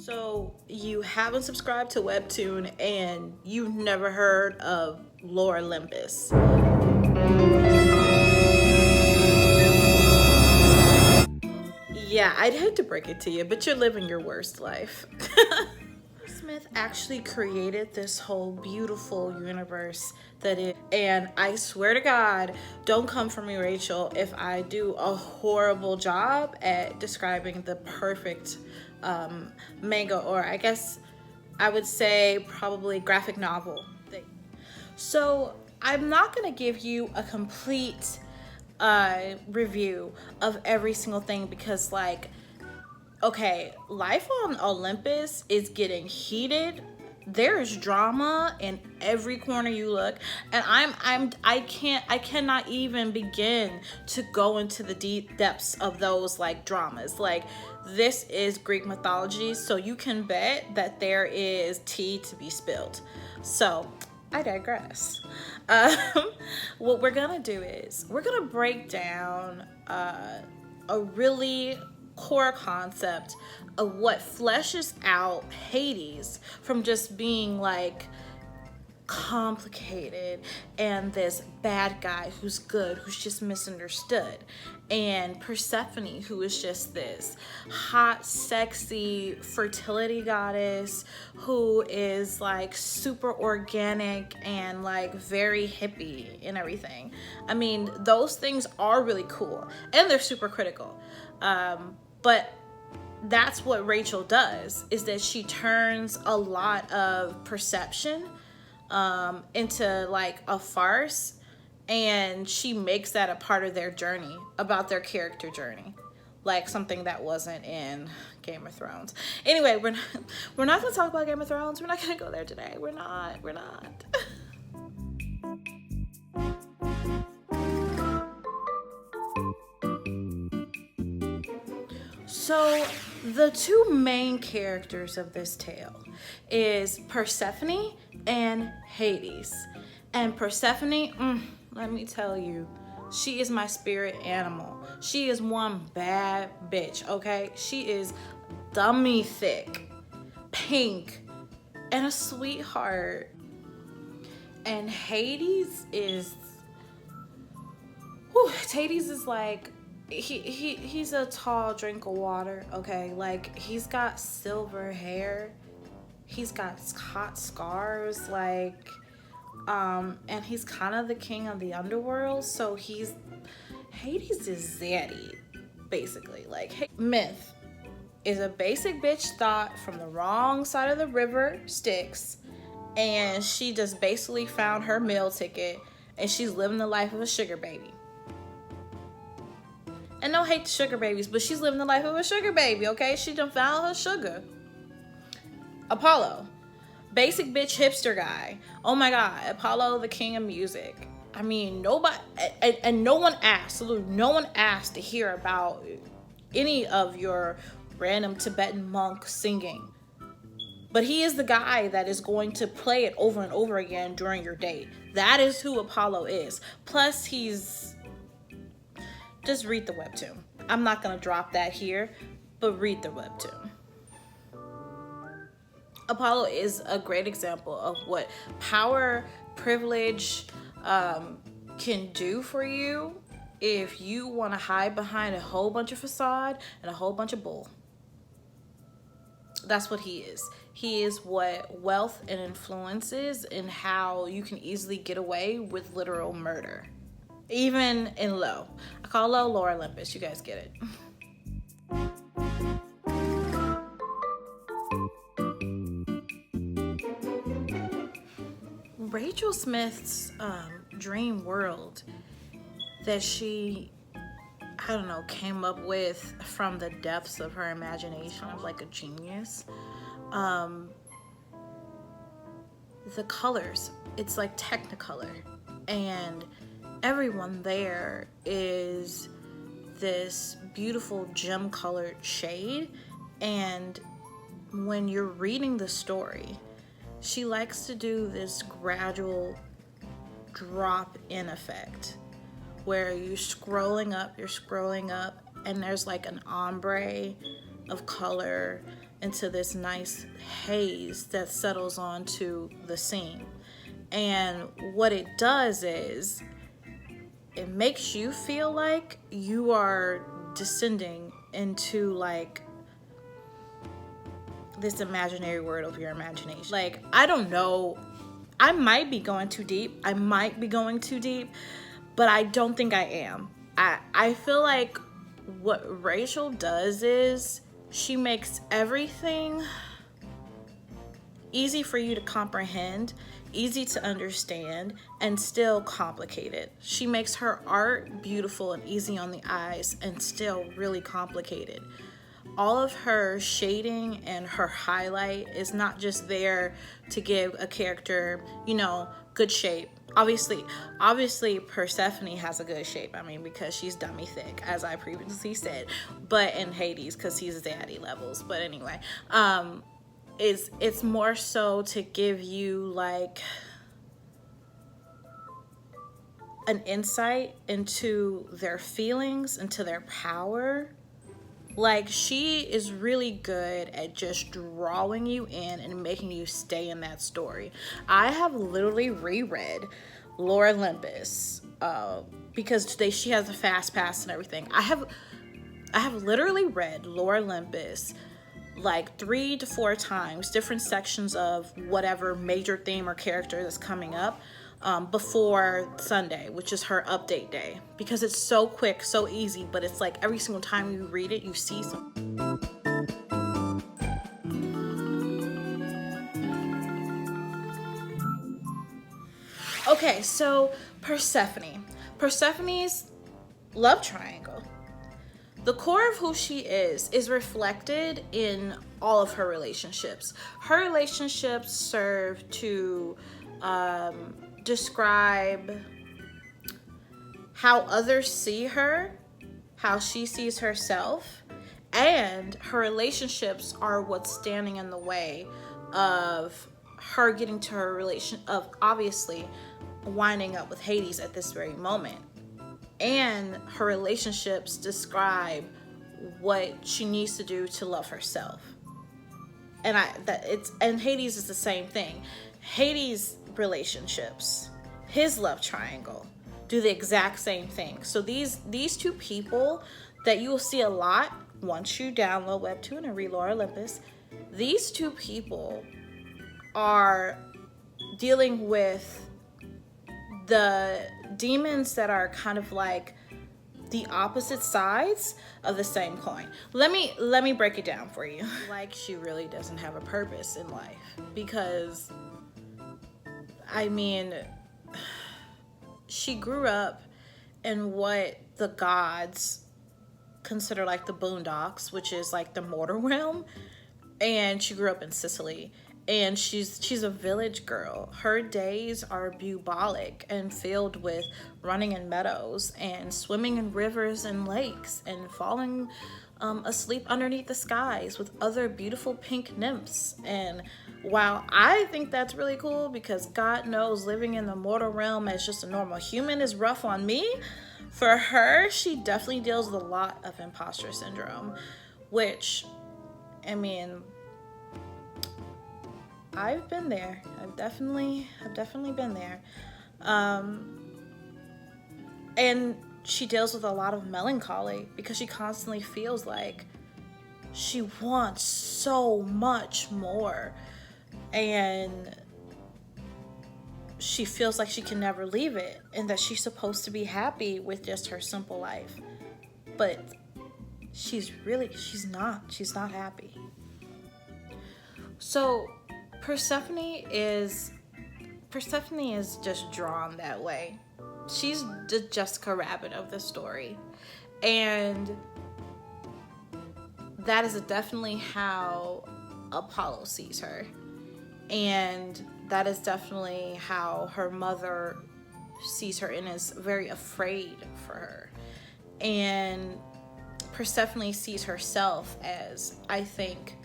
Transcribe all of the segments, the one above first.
So you haven't subscribed to Webtoon and you've never heard of Lore Olympus. Yeah, I'd hate to break it to you, but you're living your worst life. Smith actually created this whole beautiful universe that is, and I swear to God, don't come for me, Rachel, if I do a horrible job at describing the perfect manga, or I guess I would say probably graphic novel thing. So I'm not gonna give you a complete review of every single thing because, like, okay, life on Olympus is getting heated. There's drama in every corner you look, and I cannot even begin to go into the deep depths of those like dramas. Like, this is Greek mythology, so you can bet that there is tea to be spilled. So I digress. What we're gonna do is we're gonna break down a really core concept of what fleshes out Hades from just being like complicated and this bad guy who's good, who's just misunderstood, and Persephone, who is just this hot, sexy fertility goddess who is like super organic and like very hippie and everything. I mean, those things are really cool and they're super critical. But that's what Rachel does, is that she turns a lot of perception into like a farce, and she makes that a part of their journey, about their character journey, like something that wasn't in Game of Thrones. Anyway, we're not gonna talk about Game of Thrones. We're not gonna go there today. We're not. So the two main characters of this tale is Persephone and Hades. And Persephone, let me tell you, she is my spirit animal. She is one bad bitch, okay? She is dummy thick, pink, and a sweetheart. And Hades is like, he's a tall drink of water, okay? Like, he's got silver hair, he's got hot scars, like, and he's kind of the king of the underworld. So Hades is zaddy, basically. Like, Myth is a basic bitch thought from the wrong side of the river Styx, and she just basically found her meal ticket and she's living the life of a sugar baby. And no hate to sugar babies, but she's living the life of a sugar baby, okay? She done found her sugar. Apollo, basic bitch hipster guy. Oh my God, Apollo, the king of music. I mean, nobody, and no one asked to hear about any of your random Tibetan monk singing. But he is the guy that is going to play it over and over again during your date. That is who Apollo is. Plus, just read the webtoon. I'm not gonna drop that here, but read the webtoon. Apollo is a great example of what power, privilege can do for you if you want to hide behind a whole bunch of facade and a whole bunch of bull. That's what he is. He is what wealth and influence is, and how you can easily get away with literal murder. Even in Low. I call Low Lore Olympus. You guys get it. Rachel Smith's dream world that she, I don't know, came up with from the depths of her imagination of like a genius. The colors, it's like Technicolor, and everyone there is this beautiful gem colored shade. And when you're reading the story, she likes to do this gradual drop in effect where you're scrolling up, and there's like an ombre of color into this nice haze that settles onto the scene. And what it does is it makes you feel like you are descending into like this imaginary world of your imagination. Like, I don't know, I might be going too deep, but I don't think I am. I feel like what Rachel does is she makes everything easy for you to comprehend, easy to understand, and still complicated. She makes her art beautiful and easy on the eyes and still really complicated. All of her shading and her highlight is not just there to give a character, you know, good shape. Obviously Persephone has a good shape. I mean, because she's dummy thick, as I previously said. But in Hades, because he's daddy levels. But anyway, it's more so to give you like an insight into their feelings, into their power. Like, she is really good at just drawing you in and making you stay in that story. I have literally reread Lore Olympus because she has a fast pass and everything. I have literally read Lore Olympus like 3 to 4 times, different sections of whatever major theme or character that's coming up, before Sunday, which is her update day, because it's so quick, so easy, but it's like every single time you read it, you see something. Okay, so Persephone's love triangle. The core of who she is reflected in all of her relationships. Her relationships serve to describe how others see her, how she sees herself, and her relationships are what's standing in the way of her getting to her of obviously winding up with Hades at this very moment. And her relationships describe what she needs to do to love herself. And Hades is the same thing. Hades' relationships, his love triangle, do the exact same thing. So these two people that you will see a lot once you download Webtoon and read Lore Olympus, these two people are dealing with the demons that are kind of like the opposite sides of the same coin. Let me break it down for you. Like, she really doesn't have a purpose in life, because I mean, she grew up in what the gods consider like the Boondocks, which is like the mortal realm, and she grew up in Sicily. And she's a village girl. Her days are bucolic and filled with running in meadows and swimming in rivers and lakes and falling asleep underneath the skies with other beautiful pink nymphs. And while I think that's really cool, because God knows living in the mortal realm as just a normal human is rough on me, for her, she definitely deals with a lot of imposter syndrome, which, I mean, I've been there. I've definitely been there. And she deals with a lot of melancholy because she constantly feels like she wants so much more. And she feels like she can never leave it, and that she's supposed to be happy with just her simple life. But she's not happy. So Persephone is just drawn that way. She's the Jessica Rabbit of the story. And that is definitely how Apollo sees her. And that is definitely how her mother sees her and is very afraid for her. And Persephone sees herself as, I think,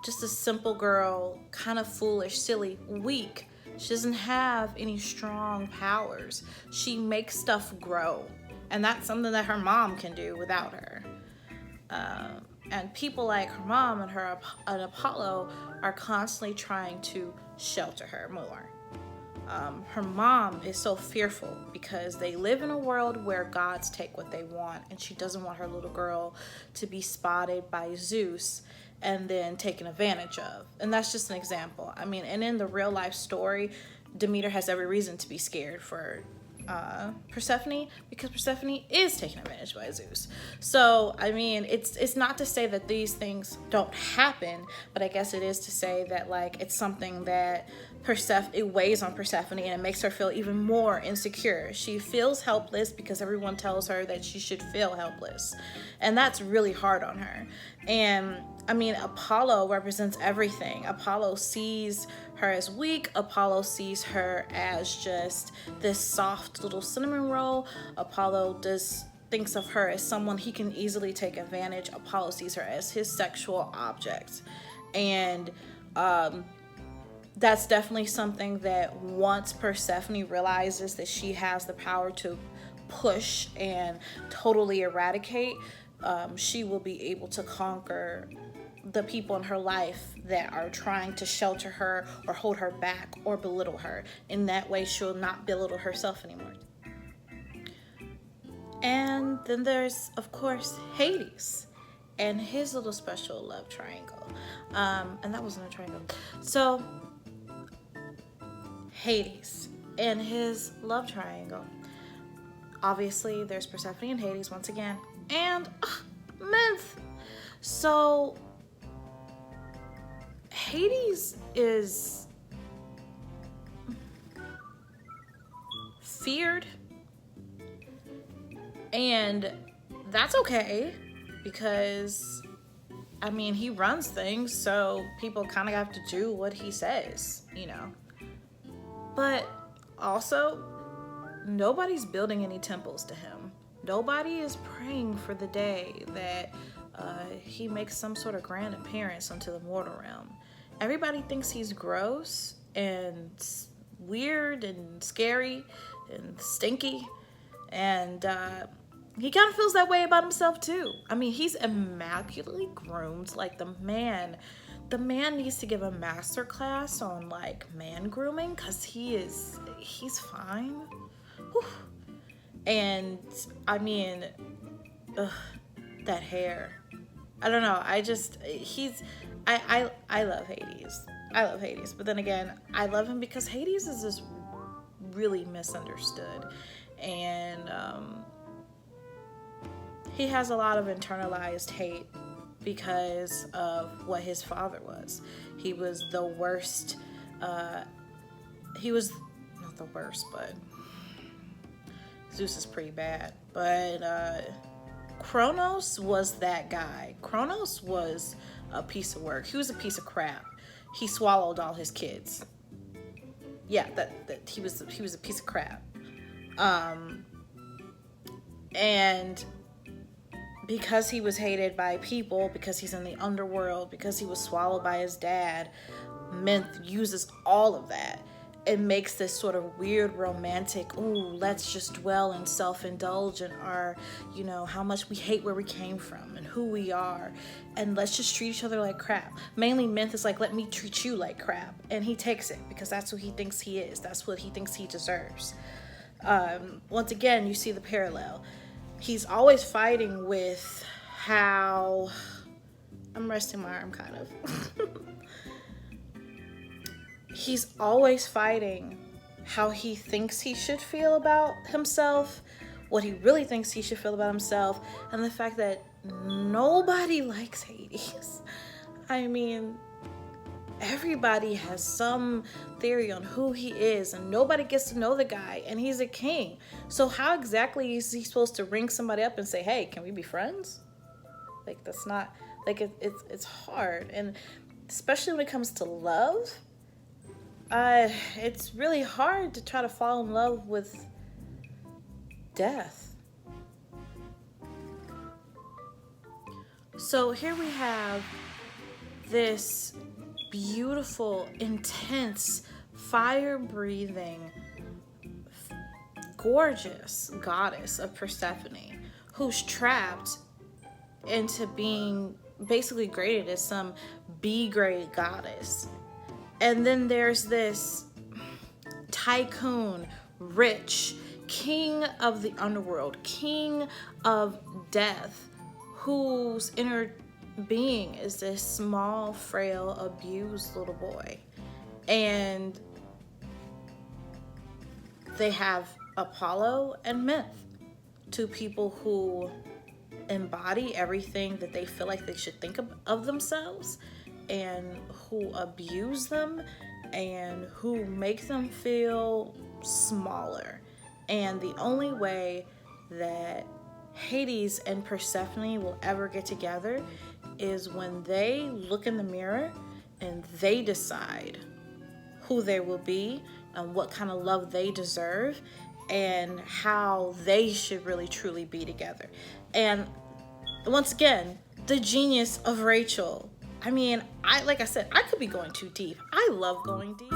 just a simple girl, kind of foolish, silly, weak. She doesn't have any strong powers. She makes stuff grow, and that's something that her mom can do without her. And people like her mom and Apollo are constantly trying to shelter her more. Her mom is so fearful because they live in a world where gods take what they want, and she doesn't want her little girl to be spotted by Zeus and then taken advantage of. And that's just an example. I mean, and in the real life story, Demeter has every reason to be scared for Persephone, because Persephone is taken advantage by Zeus. So I mean, it's not to say that these things don't happen, but I guess it is to say that like it's something that it weighs on Persephone, and it makes her feel even more insecure. She feels helpless because everyone tells her that she should feel helpless, and that's really hard on her. And I mean, Apollo represents everything. Apollo sees her as weak. Apollo sees her as just this soft little cinnamon roll. Apollo thinks of her as someone he can easily take advantage. Apollo sees her as his sexual object. And that's definitely something that once Persephone realizes that she has the power to push and totally eradicate, she will be able to conquer the people in her life that are trying to shelter her or hold her back or belittle her. In that way, she'll not belittle herself anymore. And then there's, of course, Hades and his little special love triangle. And that wasn't a triangle. So, Hades and his love triangle. Obviously, there's Persephone and Hades once again. And Myth. So, Hades is feared, and that's okay because I mean, he runs things, so people kind of have to do what he says, you know. But also, nobody's building any temples to him. Nobody is praying for the day that he makes some sort of grand appearance onto the mortal realm. Everybody thinks he's gross and weird and scary and stinky, and he kind of feels that way about himself too. I mean, he's immaculately groomed. Like the man needs to give a master class on like man grooming, because he's fine. Whew. And I mean, that hair. I don't know. I love Hades. I love Hades. But then again, I love him because Hades is just really misunderstood. And he has a lot of internalized hate because of what his father was. He was the worst. He was not the worst, but Zeus is pretty bad. But Kronos was that guy. Kronos was a piece of work. He was a piece of crap. He swallowed all his kids. Yeah, that he was a piece of crap. And because he was hated by people, because he's in the underworld, because he was swallowed by his dad, Myth uses all of that. It makes this sort of weird romantic, ooh, let's just dwell and self-indulge in our, you know, how much we hate where we came from and who we are, and let's just treat each other like crap. Mainly Myth is like, let me treat you like crap, and he takes it because that's who he thinks he is. That's what he thinks he deserves. Once again, you see the parallel. He's always fighting with how, I'm resting my arm kind of. He's always fighting how he thinks he should feel about himself, what he really thinks he should feel about himself, and the fact that nobody likes Hades. I mean, everybody has some theory on who he is, and nobody gets to know the guy, and he's a king. So how exactly is he supposed to ring somebody up and say, hey, can we be friends? Like, that's not, like, it's hard. And especially when it comes to love, it's really hard to try to fall in love with death. So here we have this beautiful, intense, fire-breathing, gorgeous goddess of Persephone who's trapped into being basically graded as some B-grade goddess. And then there's this tycoon, rich, king of the underworld, king of death, whose inner being is this small, frail, abused little boy. And they have Apollo and Myth, two people who embody everything that they feel like they should think of themselves, and who abuse them, and who make them feel smaller. And the only way that Hades and Persephone will ever get together is when they look in the mirror and they decide who they will be and what kind of love they deserve and how they should really truly be together. And once again, the genius of Rachel. I mean, like I said, I could be going too deep. I love going deep.